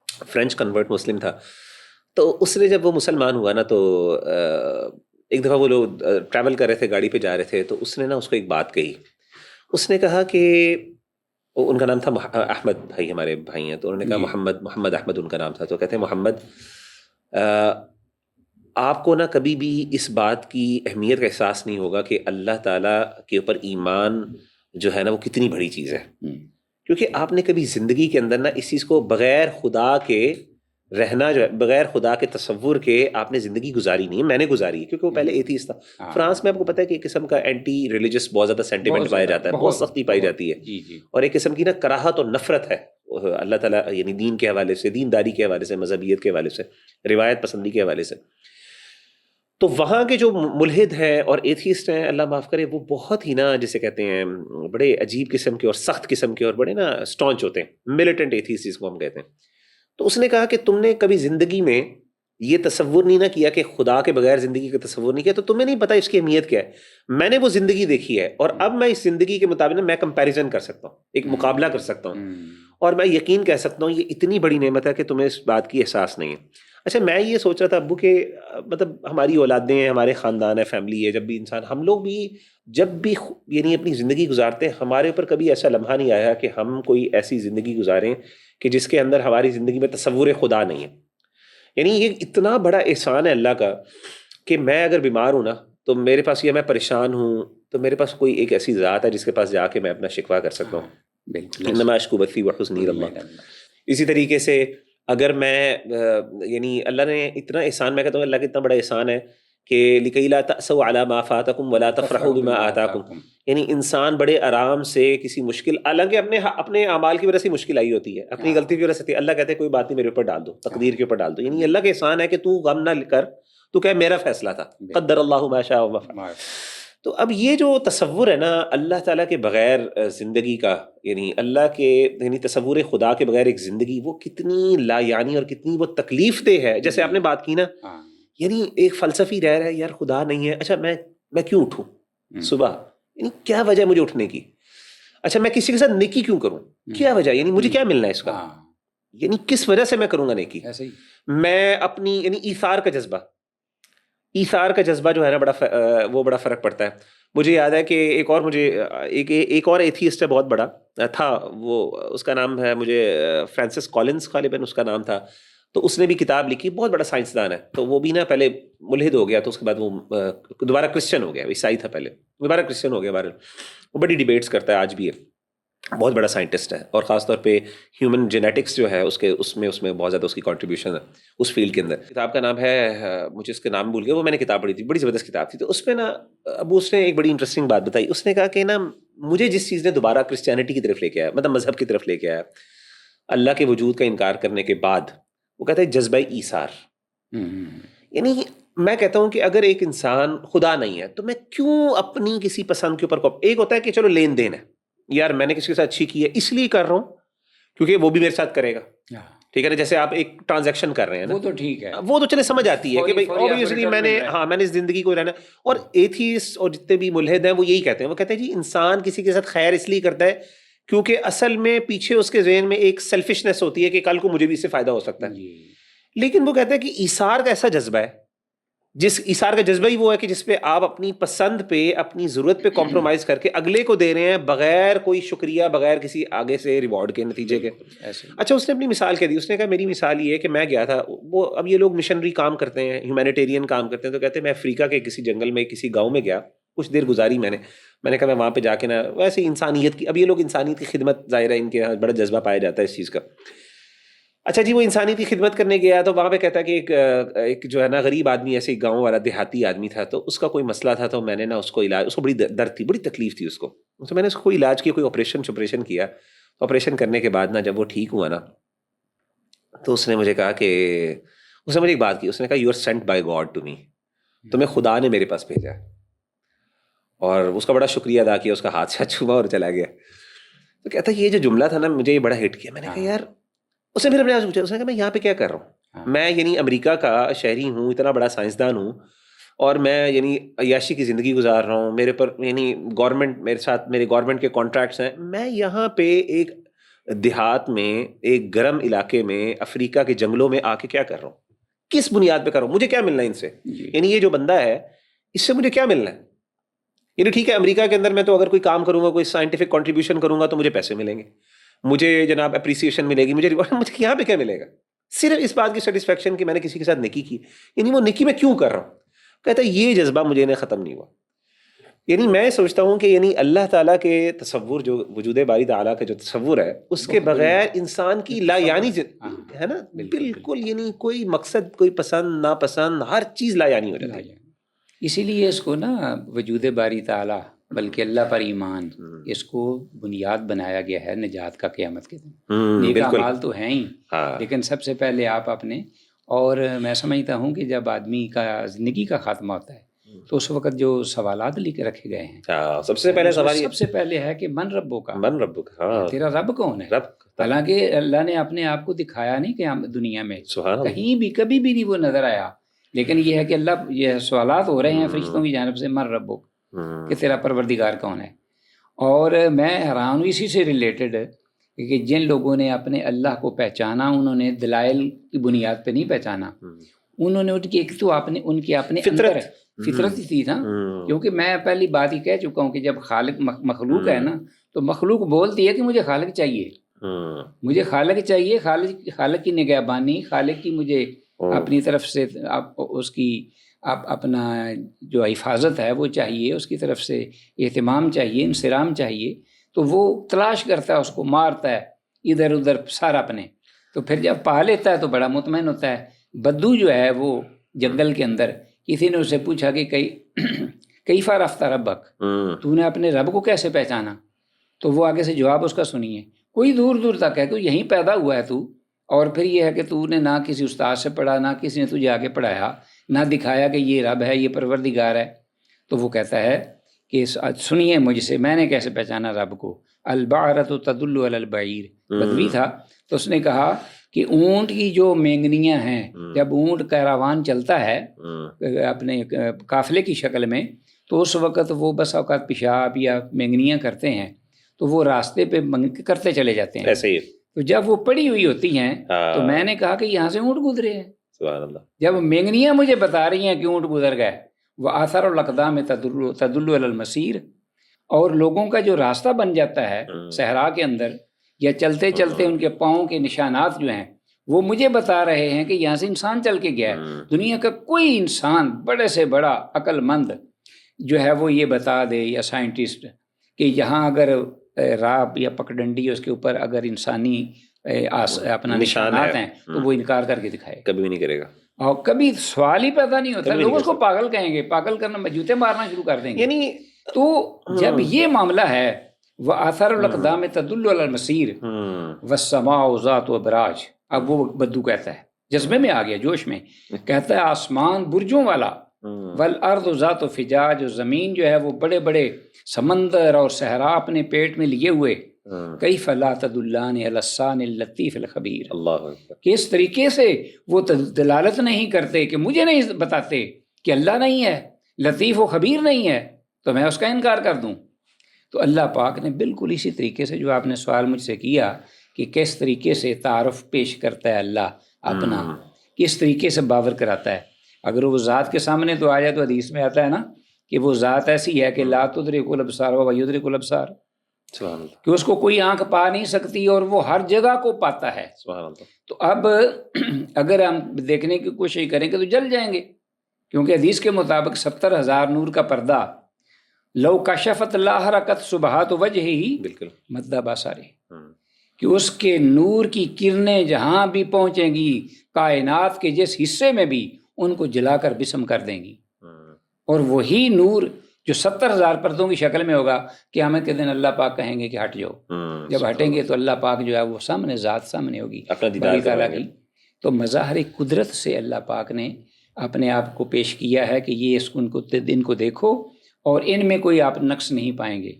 فرینچ کنورٹ مسلم تھا. تو اس نے جب وہ مسلمان ہوا نا، تو ایک دفعہ وہ لوگ ٹریول کر رہے تھے، گاڑی پہ جا رہے تھے، تو اس نے نا اس کو ایک بات کہی. اس نے کہا کہ ان کا نام تھا احمد، بھائی ہمارے بھائی ہیں، تو انہوں نے کہا محمد احمد ان کا نام تھا. تو کہتے ہیں محمد، آپ کو نا کبھی بھی اس بات کی اہمیت کا احساس نہیں ہوگا کہ اللہ تعالیٰ کے اوپر ایمان جو ہے نا وہ کتنی بڑی چیز ہے، کیونکہ آپ نے کبھی زندگی کے اندر نا اس چیز کو بغیر خدا کے رہنا جو ہے، بغیر خدا کے تصور کے آپ نے زندگی گزاری نہیں ہے. میں نے گزاری ہے، کیونکہ وہ پہلے ایتھیسٹ تھا. فرانس میں آپ کو پتہ ہے کہ ایک قسم کا اینٹی ریلیجس بہت زیادہ سینٹیمنٹ پایا جاتا ہے، بہت سختی پائی جاتی ہے، اور ایک قسم کی نا کراہت اور نفرت ہے اللہ تعالیٰ یعنی دین کے حوالے سے، دینداری کے حوالے سے، مذہبیت کے حوالے سے، روایت پسندی کے حوالے سے. تو وہاں کے جو ملحد ہیں اور ایتھیسٹ ہیں، اللہ معاف کرے، وہ بہت ہی نا جسے کہتے ہیں بڑے عجیب قسم کے اور سخت قسم کے اور بڑے نا اسٹانچ ہوتے ہیں، ملیٹنٹ ایتھیسٹ جس کو ہم کہتے ہیں. تو اس نے کہا کہ تم نے کبھی زندگی میں یہ تصور نہیں نہ کیا کہ خدا کے بغیر زندگی کا تصور نہیں کیا، تو تمہیں نہیں پتا اس کی اہمیت کیا ہے. میں نے وہ زندگی دیکھی ہے، اور اب میں اس زندگی کے مطابق میں کمپیریزن کر سکتا ہوں، ایک مقابلہ کر سکتا ہوں، اور میں یقین کہہ سکتا ہوں یہ اتنی بڑی نعمت ہے کہ تمہیں اس بات کی احساس نہیں ہے. اچھا میں یہ سوچ رہا تھا ابو کہ مطلب ہماری اولادیں ہیں، ہمارے خاندان ہے، فیملی ہے، جب بھی انسان، ہم لوگ بھی جب بھی یعنی اپنی زندگی گزارتے ہیں، ہمارے اوپر کبھی ایسا لمحہ نہیں آیا کہ ہم کوئی ایسی زندگی گزاریں کہ جس کے اندر ہماری زندگی میں تصور خدا نہیں ہے. یعنی یہ اتنا بڑا احسان ہے اللہ کا کہ میں اگر بیمار ہوں نا، تو میرے پاس یہ میں پریشان ہوں، تو میرے پاس کوئی ایک ایسی ذات ہے جس کے پاس جا کے میں اپنا شکوہ کر سکتا ہوں. انما اشکو بثی وحزنی اللہ. اسی طریقے سے اگر میں یعنی اللہ نے اتنا احسان، میں کہتا ہوں اللہ کا اتنا بڑا احسان ہے کہ لکی لا تأسوا علی ما فاتکم ولا تفرحوا بما آتاکم. یعنی انسان بڑے آرام سے کسی مشکل، حالانکہ اپنے اعمال کی وجہ سے مشکل آئی ہوتی ہے، اپنی غلطی کی وجہ سے، اللہ کہتے ہیں کوئی بات نہیں، میرے اوپر ڈال دو، تقدیر کے اوپر ڈال دو. یعنی اللہ کا احسان ہے کہ تو غم نہ کر، تو کہ میرا فیصلہ تھا، قدر اللہ ما شاء وفعل. تو اب یہ جو تصور ہے نا اللہ تعالیٰ کے بغیر زندگی کا، یعنی اللہ کے یعنی تصور خدا کے بغیر ایک زندگی، وہ کتنی لا یعنی اور کتنی وہ تکلیف دہ ہے. جیسے آپ نے بات کی نا، یعنی ایک فلسفی رہ رہا ہے یار خدا نہیں ہے، اچھا میں کیوں اٹھوں صبح، یعنی کیا وجہ ہے مجھے اٹھنے کی؟ اچھا میں کسی کے ساتھ نیکی کیوں کروں، کیا وجہ، یعنی مجھے کیا ملنا ہے اس کا، یعنی کس وجہ سے میں کروں گا نیکی. میں اپنی یعنی ایثار کا جذبہ جو ہے نا وہ بڑا فرق پڑتا ہے. مجھے یاد ہے کہ ایک اور ایتھیسٹ ہے بہت بڑا تھا، وہ اس کا نام ہے مجھے فرانسس کالنز غالباً اس کا نام تھا. تو اس نے بھی کتاب لکھی، بہت بڑا سائنسدان ہے. تو وہ بھی نا پہلے ملحد ہو گیا، تو اس کے بعد وہ دوبارہ کرسچن ہو گیا، عیسائی تھا پہلے، دوبارہ کرسچن ہو گیا. بہرحال وہ بڑی ڈیبیٹس کرتا ہے آج بھی، ہے بہت بڑا سائنٹسٹ ہے، اور خاص طور پہ ہیومن جینیٹکس جو ہے اس میں بہت زیادہ اس کی کنٹریبیوشن ہے اس فیلڈ کے اندر. کتاب کا نام ہے، مجھے اس کا نام بھول گیا، وہ میں نے کتاب پڑھی تھی، بڑی زبردست کتاب تھی. تو اس میں نا ابو اس نے ایک بڑی انٹرسٹنگ بات بتائی. اس نے کہا کہ نا مجھے جس چیز نے دوبارہ کرسچینٹی کی طرف لے کے آیا، مطلب مذہب کی طرف لے کے آیا، اللہ کے وجود کا انکار کرنے کے بعد، وہ کہتا ہے جذبہ ایثار. یعنی میں کہتا ہوں کہ اگر ایک انسان خدا نہیں ہے تو میں کیوں اپنی کسی پسند کے اوپر ایک ہوتا ہے کہ چلو لین دین ہے، یار میں نے کسی کے ساتھ اچھی کی ہے اس لیے کر رہا ہوں کیونکہ وہ بھی میرے ساتھ کرے گا، ٹھیک ہے نا. جیسے آپ ایک ٹرانزیکشن کر رہے ہیں نا، وہ تو ٹھیک ہے، وہ تو چلے سمجھ آتی ہے کہ بھائی obviously میں نے اس زندگی کو رہنا. اور ایتھیسٹ اور جتنے بھی ملحد ہیں وہ یہی کہتے ہیں، وہ کہتے ہیں جی انسان کسی کے ساتھ خیر اس لیے کرتا ہے کیونکہ اصل میں پیچھے اس کے ذہن میں ایک سیلفشنس ہوتی ہے کہ کل کو مجھے بھی اس سے فائدہ ہو سکتا ہے. لیکن وہ کہتا ہے کہ ایثار کا ایسا جذبہ ہے، جس ایثار کا جذبہ ہی وہ ہے کہ جس پہ آپ اپنی پسند پہ، اپنی ضرورت پہ کمپرومائز کر کے اگلے کو دے رہے ہیں بغیر کوئی شکریہ، بغیر کسی آگے سے ریوارڈ کے، نتیجے کے. اچھا اس نے اپنی مثال کہہ دی. اس نے کہا میری مثال یہ ہے کہ میں گیا تھا، وہ اب یہ لوگ مشنری کام کرتے ہیں، ہیومینیٹیرین کام کرتے ہیں، تو کہتے ہیں میں افریقہ کے کسی جنگل میں کسی گاؤں میں گیا، کچھ دیر گزاری میں نے کہا میں وہاں پہ جا کے نا ویسے انسانیت کی، اب یہ لوگ انسانیت کی خدمت، ظاہر ہے ان کے یہاں بڑا جذبہ پایا جاتا ہے اس چیز کا. اچھا جی، وہ انسانی کی خدمت کرنے گیا تو وہاں پہ کہتا ہے کہ ایک جو ہے نا غریب آدمی، ایسے گاؤں والا دیہاتی آدمی تھا، تو اس کا کوئی مسئلہ تھا، تو میں نے نا اس کو علاج، اس کو بڑی درد تھی، بڑی تکلیف تھی اس کو، تو میں نے اس کو علاج کیا، کوئی آپریشن کیا. آپریشن کرنے کے بعد نا جب وہ ٹھیک ہوا نا تو اس نے مجھے کہا کہ اس نے مجھے ایک بات کی، اس نے کہا you are sent by God to me, تمہیں خدا نے میرے پاس بھیجا. اور اس کا بڑا شکریہ ادا کیا، اس کا ہاتھ سے چھوا اور چلا گیا. تو کہتا یہ جو جملہ تھا نا مجھے یہ بڑا ہٹ کیا. میں نے کہا یار، اس نے پھر اپنے آپ سے پوچھا، اس نے کہا میں یہاں پہ کیا کر رہا ہوں؟ میں یعنی امریکہ کا شہری ہوں، اتنا بڑا سائنسدان ہوں، اور میں یعنی عیاشی کی زندگی گزار رہا ہوں، میرے پر یعنی گورنمنٹ میرے ساتھ، میرے گورنمنٹ کے کانٹریکٹس ہیں، میں یہاں پہ ایک دیہات میں ایک گرم علاقے میں افریقہ کے جنگلوں میں آ کے کیا کر رہا ہوں؟ کس بنیاد پہ کر رہا ہوں؟ مجھے کیا ملنا ہے ان سے؟ یعنی یہ جو بندہ ہے اس سے مجھے کیا ملنا ہے؟ یعنی ٹھیک ہے امریکہ کے اندر میں تو اگر کوئی کام کروں گا، کوئی سائنٹیفک کنٹریبیوشن کروں گا تو مجھے پیسے ملیں گے، مجھے جناب اپریسیشن ملے گی، مجھے مجھے یہاں پہ کیا ملے گا؟ صرف اس بات کی سیٹسفیکشن کہ میں نے کسی کے ساتھ نیکی کی. یعنی وہ نیکی میں کیوں کر رہا ہوں؟ کہتا ہے یہ جذبہ مجھے نے ختم نہیں ہوا. یعنی میں سوچتا ہوں کہ یعنی اللہ تعالیٰ کے تصور، جو وجود باری تعالیٰ کا جو تصور ہے، اس کے بغیر انسان کی لا یعنی ہے نا، بالکل یعنی کوئی مقصد، کوئی پسند ناپسند، ہر چیز لا یعنی ہو جاتی ہے. اسی لیے اس کو نا وجود باری تعالیٰ بلکہ اللہ پر ایمان، اس کو بنیاد بنایا گیا ہے نجات کا قیامت کے دن. نیک اعمال تو ہیں ہی، لیکن سب سے پہلے آپ اپنے، اور میں سمجھتا ہوں کہ جب آدمی کا زندگی کا خاتمہ ہوتا ہے تو اس وقت جو سوالات لکھ رکھے گئے ہیں، سب سے پہلے سوال سب سے پہلے ہے کہ من ربو کا، من ربک، تیرا رب کون ہے؟ حالانکہ اللہ نے اپنے آپ کو دکھایا نہیں کہ دنیا میں کہیں بھی کبھی بھی نہیں وہ نظر آیا، لیکن یہ ہے کہ اللہ، یہ سوالات ہو رہے ہیں فرشتوں کی جانب سے، من ربک، کہ تیرا پروردگار کون ہے. اور میں حیران ہوں اسی سے ریلیٹڈ کہ جن لوگوں نے اپنے اللہ کو پہچانا، انہوں نے دلائل کی بنیاد پہ نہیں پہچانا، انہوں نے ایک تو ان کے اپنے اندر فطرت تھی نا. کیونکہ میں پہلی بات ہی کہہ چکا ہوں کہ جب خالق مخلوق ہے نا تو مخلوق بولتی ہے کہ مجھے خالق چاہیے، مجھے خالق چاہیے، خالق کی نگہبانی، خالق کی مجھے اپنی طرف سے اس کی اپنا جو حفاظت ہے وہ چاہیے، اس کی طرف سے اہتمام چاہیے، انصرام چاہیے. تو وہ تلاش کرتا ہے، اس کو مارتا ہے ادھر ادھر سارا اپنے. تو پھر جب پا لیتا ہے تو بڑا مطمئن ہوتا ہے. بدو جو ہے وہ جنگل کے اندر، کسی نے اسے پوچھا کہ کئی عرفت ربک، تو نے اپنے رب کو کیسے پہچانا؟ تو وہ آگے سے جواب اس کا سنیے، کوئی دور دور تک ہے، تو یہیں پیدا ہوا ہے تو، اور پھر یہ ہے کہ تو نے نہ کسی استاد سے پڑھا، نہ کسی نے تجھے آگے پڑھایا، نہ دکھایا کہ یہ رب ہے، یہ پروردگار ہے. تو وہ کہتا ہے کہ سنیے مجھ سے، میں نے کیسے پہچانا رب کو. البعرۃ تدل علی البعیر، بدوی تھا، تو اس نے کہا کہ اونٹ کی جو مینگنیاں ہیں، جب اونٹ کیراوان چلتا ہے اپنے قافلے کی شکل میں، تو اس وقت وہ بس اوقات پیشاب یا مینگنیاں کرتے ہیں تو وہ راستے پہ کرتے چلے جاتے ہیں ایسے ہی. تو جب وہ پڑی ہوئی ہوتی ہیں تو میں نے کہا کہ یہاں سے اونٹ گزرے ہیں. سبحان اللہ. جب مینگنیاں مجھے بتا رہی ہیں کہ اونٹ گزر گئے، وہ آثار الاقدام تدل علی المسیر، اور لوگوں کا جو راستہ بن جاتا ہے صحرا کے اندر، یا چلتے چلتے ان کے پاؤں کے نشانات جو ہیں وہ مجھے بتا رہے ہیں کہ یہاں سے انسان چل کے گیا ہے. دنیا کا کوئی انسان بڑے سے بڑا عقل مند جو ہے وہ یہ بتا دے، یا سائنٹسٹ، کہ یہاں اگر راب یا پکڈنڈی اس کے اوپر اگر انسانی اپنا نشانات ہیں تو وہ انکار کر کے دکھائے، کبھی بھی نہیں کرے گا، اور کبھی سوال ہی پیدا نہیں ہوتا. لوگ اس کو پاگل کہیں گے، پاگل کرنا، جوتے مارنا شروع کر دیں گے. یعنی تو جب یہ معاملہ ہے، وہ آثار الاقدام تدل علی المسیر والسماء ذات ابراج. اب وہ بدو کہتا ہے، جذبے میں آ گیا، جوش میں کہتا ہے آسمان برجوں والا، والارض ذات فجاج، زمین جو ہے وہ بڑے بڑے سمندر اور صحرا اپنے پیٹ میں لیے ہوئے. کیف لا تدلان علی السان اللطیف الخبیر. کس طریقے سے وہ دلالت نہیں کرتے، کہ مجھے نہیں بتاتے کہ اللہ نہیں ہے، لطیف و خبیر نہیں ہے، تو میں اس کا انکار کر دوں. تو اللہ پاک نے بالکل اسی طریقے سے جو آپ نے سوال مجھ سے کیا کہ کس طریقے سے تعارف پیش کرتا ہے اللہ اپنا، کس طریقے سے باور کراتا ہے. اگر وہ ذات کے سامنے تو آ جائے تو حدیث میں آتا ہے نا کہ وہ ذات ایسی ہے کہ لا تدرک الابصار و یدرک الابصار، کہ اس کو کوئی آنکھ پا نہیں سکتی اور وہ ہر جگہ کو پاتا ہے. تو اب اگر ہم دیکھنے کی کوشش کریں گے تو جل جائیں گے، کیونکہ حدیث کے مطابق 70,000 نور کا پردہ لو کشفت لا حرکت سبحات وجہ ہی بالکل مدہ باثارے، کہ اس کے نور کی کرنیں جہاں بھی پہنچیں گی کائنات کے جس حصے میں بھی ان کو جلا کر بسم کر دیں گی، اور وہی نور جو 70,000 پردوں کی شکل میں ہوگا، قیامت کے دن اللہ پاک کہیں گے کہ ہٹ جاؤ، جب ہٹیں گے تو اللہ پاک جو ہے وہ سامنے ذات سامنے ہوگی باری تعالیٰ کی۔ تو مظاہر قدرت سے اللہ پاک نے اپنے آپ کو پیش کیا ہے کہ یہ ان کو دیکھو اور ان میں کوئی آپ نقص نہیں پائیں گے۔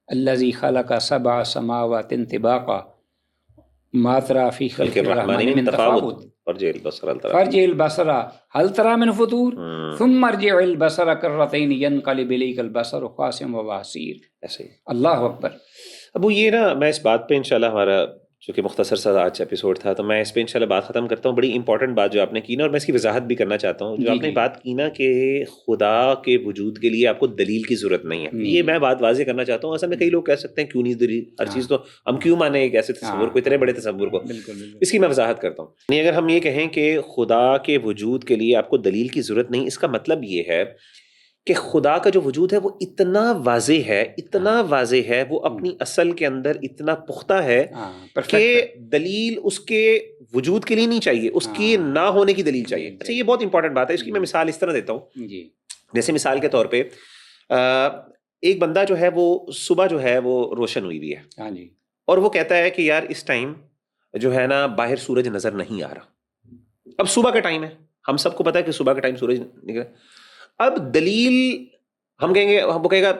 الذی خلق سبع سماوات طباقا ما تری فی خلق الرحمن من تفاوت فرجع البصر هل ترى من فطور ثم ارجع البصر کرتین ینقلب الیک البصر خاسئا وهو حسیر۔ اللہ اکبر۔ ابو یہ نا میں اس بات پہ انشاءاللہ، ہمارا چونکہ مختصر سا آج ایپیسوڈ تھا تو میں اس پہ انشاءاللہ بات ختم کرتا ہوں۔ بڑی امپورٹنٹ بات جو آپ نے کی نا، اور میں اس کی وضاحت بھی کرنا چاہتا ہوں، جو آپ نے بات کی نا کہ خدا کے وجود کے لیے آپ کو دلیل کی ضرورت نہیں ہے، یہ میں بات واضح کرنا چاہتا ہوں۔ اصل میں کئی لوگ کہہ سکتے ہیں کیوں نہیں دلیل، ہر چیز تو ہم کیوں مانیں ایک ایسے تصور کو، اتنے بڑے تصور کو۔ اس کی میں وضاحت کرتا ہوں۔ یعنی اگر ہم یہ کہیں کہ خدا کے وجود کے لیے آپ کو دلیل کی ضرورت نہیں، اس کا مطلب یہ ہے کہ خدا کا جو وجود ہے وہ اتنا واضح ہے، اتنا واضح ہے، وہ اپنی اصل کے اندر اتنا پختہ ہے کہ دلیل اس کے وجود کے لیے نہیں چاہیے، اس کی نہ ہونے کی دلیل چاہیے۔ اچھا، یہ بہت امپورٹنٹ بات ہے۔ اس کی میں مثال اس طرح دیتا ہوں، جیسے مثال کے طور پہ ایک بندہ جو ہے وہ صبح جو ہے وہ روشن ہوئی ہوئی ہے، اور وہ کہتا ہے کہ یار اس ٹائم جو ہے نا باہر سورج نظر نہیں آ رہا۔ اب صبح کا ٹائم ہے، ہم سب کو پتا ہے کہ صبح کا ٹائم سورج نکلا۔ اب دلیل ہم کہیں گے، وہ کہے گا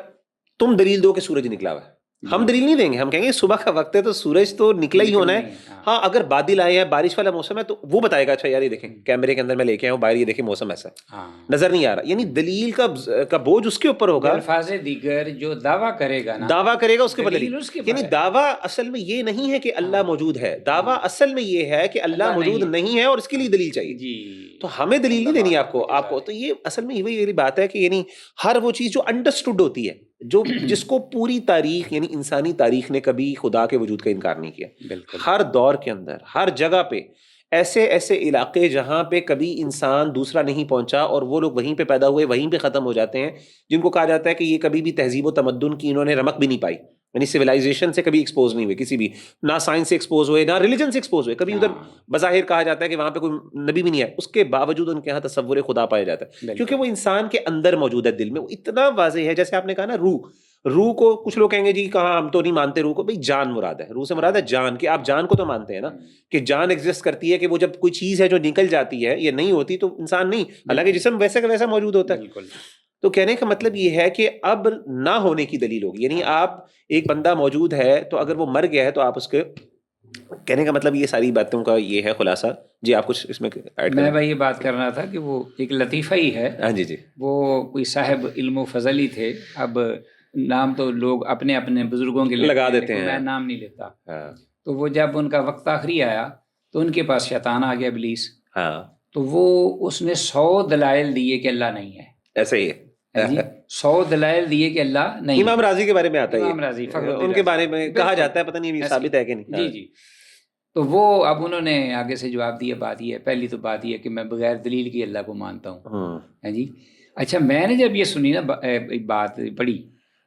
تم دلیل دو کہ سورج نکلا ہوا ہے۔ ہم دلیل نہیں دیں گے، ہم کہیں گے صبح کا وقت ہے تو سورج تو نکلا ہی ہونا ہے۔ ہاں اگر بادل آئے ہیں، بارش والا موسم ہے، تو وہ بتائے گا اچھا یار یہ دیکھیں کیمرے کے اندر میں لے کے آیا ہوں باہر، یہ دیکھیں موسم ایسا ہے، نظر نہیں آ رہا۔ یعنی دلیل کا بوجھ اس کے اوپر ہوگا۔ الفاظ دیگر جو دعویٰ کرے گا نا، دعویٰ کرے گا اس کے بدلیل، یعنی دعویٰ اصل میں یہ نہیں ہے کہ اللہ موجود ہے، دعویٰ اصل میں یہ ہے کہ اللہ موجود نہیں ہے اور اس کے لیے دلیل چاہیے۔ تو ہمیں دلیل نہیں دینی آپ کو۔ تو یہ اصل میں یہی بات ہے کہ یعنی ہر وہ چیز جو انڈرسٹوڈ ہوتی ہے، جو جس کو پوری تاریخ یعنی انسانی تاریخ نے کبھی خدا کے وجود کا انکار نہیں کیا۔ ہر دور کے اندر، ہر جگہ پہ ایسے علاقے جہاں پہ کبھی انسان دوسرا نہیں پہنچا اور وہ لوگ وہیں پہ پیدا ہوئے، وہیں پہ ختم ہو جاتے ہیں، جن کو کہا جاتا ہے کہ یہ کبھی بھی تہذیب و تمدن کی انہوں نے رمق بھی نہیں پائی، یعنی سویلائزیشن سے کبھی ایکسپوز نہیں ہوئے، کسی بھی، نہ سائنس سے ایکسپوز ہوئے، نہ ریلیجن سے ایکسپوز ہوئے کبھی۔ ادھر بظاہر کہا جاتا ہے کہ وہاں پہ کوئی نبی بھی نہیں ہے، اس کے باوجود ان کے یہاں تصور خدا پایا جاتا ہے، کیونکہ وہ انسان کے اندر موجود ہے، دل میں، وہ اتنا واضح ہے۔ جیسے آپ نے کہا نا روح کو کچھ لوگ کہیں گے جی کہاں، ہم تو نہیں مانتے روح کو۔ بھائی جان مراد ہے، روح سے مراد ہے جان، کہ آپ جان کو تو مانتے ہیں نا، کہ جان ایگزسٹ کرتی ہے، کہ وہ جب کوئی چیز ہے جو نکل جاتی ہے یا نہیں ہوتی تو انسان نہیں، حالانکہ جسم ویسے کا ویسا موجود ہوتا ہے۔ تو کہنے کا مطلب یہ ہے کہ اب نہ ہونے کی دلیل ہوگی، یعنی آپ ایک بندہ موجود ہے تو اگر وہ مر گیا ہے تو آپ اس کے، کہنے کا مطلب یہ ساری باتوں کا یہ ہے خلاصہ۔ جی آپ کچھ اس میں ایڈ کریں۔ میں بھائی یہ بات کرنا تھا کہ وہ ایک لطیفہ ہی ہے۔ ہاں جی، وہ کوئی صاحب علم و فضل ہی تھے، اب نام تو لوگ اپنے اپنے بزرگوں کے لگا دیتے ہیں، میں نام نہیں لیتا۔ تو وہ جب ان کا وقت آخری آیا تو ان کے پاس شیطان آ گیا، ابلیس، تو وہ اس نے 100 دلائل دیے کہ اللہ نہیں ہے۔ ایسا ہی ہے جی، 100 دلائل دیے کہ اللہ نہیں۔ امام راضی کے بارے میں آتا ہے، امام راضی ان کے بارے میں کہا جاتا ہے، پتہ نہیں ثابت ہے کہ نہیں۔ جی۔ تو وہ اب انہوں نے آگے سے جواب دیا۔ بات یہ ہے، پہلی تو بات یہ ہے کہ میں بغیر دلیل کی اللہ کو مانتا ہوں۔ جی اچھا، میں نے جب یہ سنی نا بات پڑھی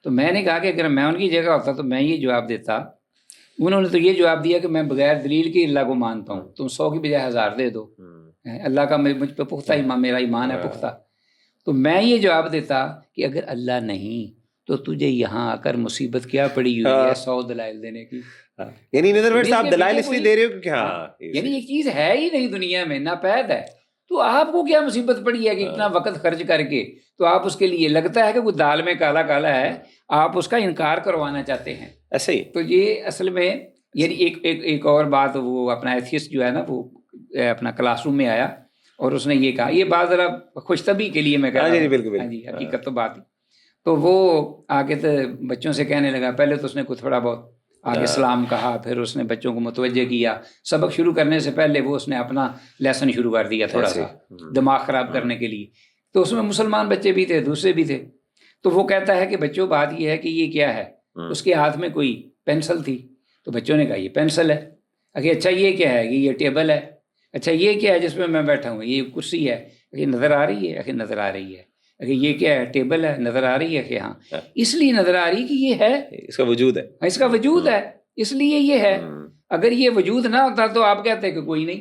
تو میں نے کہا کہ اگر میں ان کی جگہ ہوتا تو میں یہ جواب دیتا۔ انہوں نے تو یہ جواب دیا کہ میں بغیر دلیل کی اللہ کو مانتا ہوں، تم 100 کی بجائے 1000 دے دو، اللہ کا مجھ پہ پختہ ایمان، میرا ایمان ہے پختہ۔ تو میں یہ جواب دیتا کہ اگر اللہ نہیں تو تجھے یہاں آ کر مصیبت کیا پڑی ہوئی ہے 100 دلائل دینے کی؟ یعنی آپ دلائل اس لیے دے رہے ہو کہ ہاں یعنی یہ چیز ہے ہی نہیں دنیا میں، ناپید ہے، تو آپ کو کیا مصیبت پڑی ہے کہ اتنا وقت خرچ کر کے تو آپ اس کے لیے لگتا ہے کہ وہ دال میں کالا کالا ہے، آپ اس کا انکار کروانا چاہتے ہیں۔ ایسے ہی تو یہ اصل میں یعنی ایک اور بات، وہ اپنا ایتھیسٹ جو ہے نا، وہ اپنا کلاس روم میں آیا اور اس نے یہ کہا، یہ بات ذرا خوش طبی کے لیے میں کہہ رہا ہوں، ہاں جی حقیقت تو بات ہی۔ تو وہ آگے تو بچوں سے کہنے لگا، پہلے تو اس نے کچھ تھوڑا بہت آگے سلام کہا، پھر اس نے بچوں کو متوجہ کیا، سبق شروع کرنے سے پہلے وہ اس نے اپنا لیسن شروع کر دیا تھوڑا سا دماغ خراب کرنے کے لیے۔ تو اس میں مسلمان بچے بھی تھے، دوسرے بھی تھے۔ تو وہ کہتا ہے کہ بچوں بات یہ ہے کہ یہ کیا ہے، اس کے ہاتھ میں کوئی پینسل تھی، تو بچوں نے کہا یہ پینسل ہے۔ اچھا یہ کیا ہے، یہ ٹیبل ہے۔ اچھا یہ کیا ہے جس میں بیٹھا ہوں، یہ کرسی ہے، یہ نظر آ رہی ہے، نظر آ رہی ہے۔ یہ کیا ہے، ٹیبل ہے، نظر آ رہی ہے کہ ہاں، اس لیے نظر آ رہی کہ یہ ہے، اس کا وجود ہے، اس کا وجود ہے، اس لیے یہ ہے۔ اگر یہ وجود نہ ہوتا تو آپ کہتے کہ کوئی نہیں.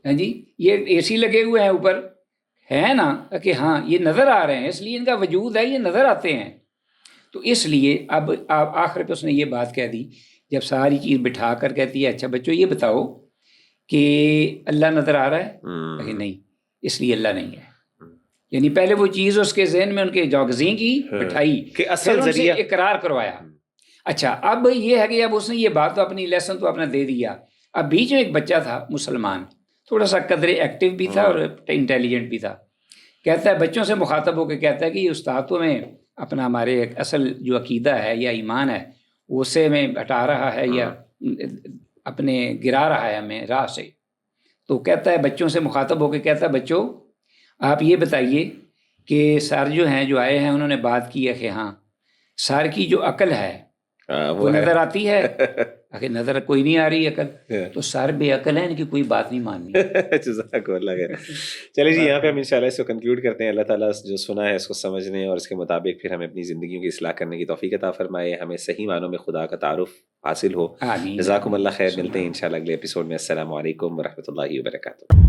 ہاں جی یہ اے سی لگے ہوئے ہیں اوپر ہے نا کہ ہاں یہ نظر آ رہے ہیں اس لیے ان کا وجود ہے, یہ نظر آتے ہیں. تو اس لیے اب آخر پہ اس نے یہ بات کہہ دی جب ساری چیز بٹھا کر کہتی ہے اچھا بچوں یہ بتاؤ کہ اللہ نظر آ رہا ہے کہ نہیں, اس لیے اللہ نہیں ہے. یعنی پہلے وہ چیز اس کے ذہن میں ان کے جاگزیں کی بٹھائی کہ اصل ذریعہ اقرار کروایا. اچھا اب یہ ہے کہ اب اس نے یہ بات تو اپنی لیسن تو اپنا دے دیا. اب بیچ میں ایک بچہ تھا مسلمان, تھوڑا سا قدرے ایکٹیو بھی تھا اور انٹیلیجنٹ بھی تھا. کہتا ہے بچوں سے مخاطب ہو کے کہتا ہے کہ یہ استاد تو میں اپنا ہمارے اصل جو عقیدہ ہے یا ایمان ہے اسے میں ہٹا رہا ہے یا اپنے گرا رہا ہے ہمیں راہ سے. تو کہتا ہے بچوں سے مخاطب ہو کے کہتا ہے بچوں آپ یہ بتائیے کہ سر جو ہیں جو آئے ہیں انہوں نے بات کی ہے کہ ہاں سر کی جو عقل ہے وہ نظر آتی ہے اگر نظر کوئی نہیں آ رہی عقل تو سر بے عقل ہے ان کی کوئی بات نہیں ماننی. جزاک اللہ خیر. چلیے جی یہاں پہ ہم انشاءاللہ اس کو کنکلوڈ کرتے ہیں. اللہ تعالیٰ جو سنا ہے اس کو سمجھنے اور اس کے مطابق پھر ہمیں اپنی زندگیوں کی اصلاح کرنے کی توفیق عطا فرمائے, ہمیں صحیح معنوں میں خدا کا تعارف حاصل ہو. جزاکم اللہ خیر. ملتے ہیں انشاءاللہ اگلے ایپیسوڈ میں. السلام علیکم ورحمۃ اللہ وبرکاتہ.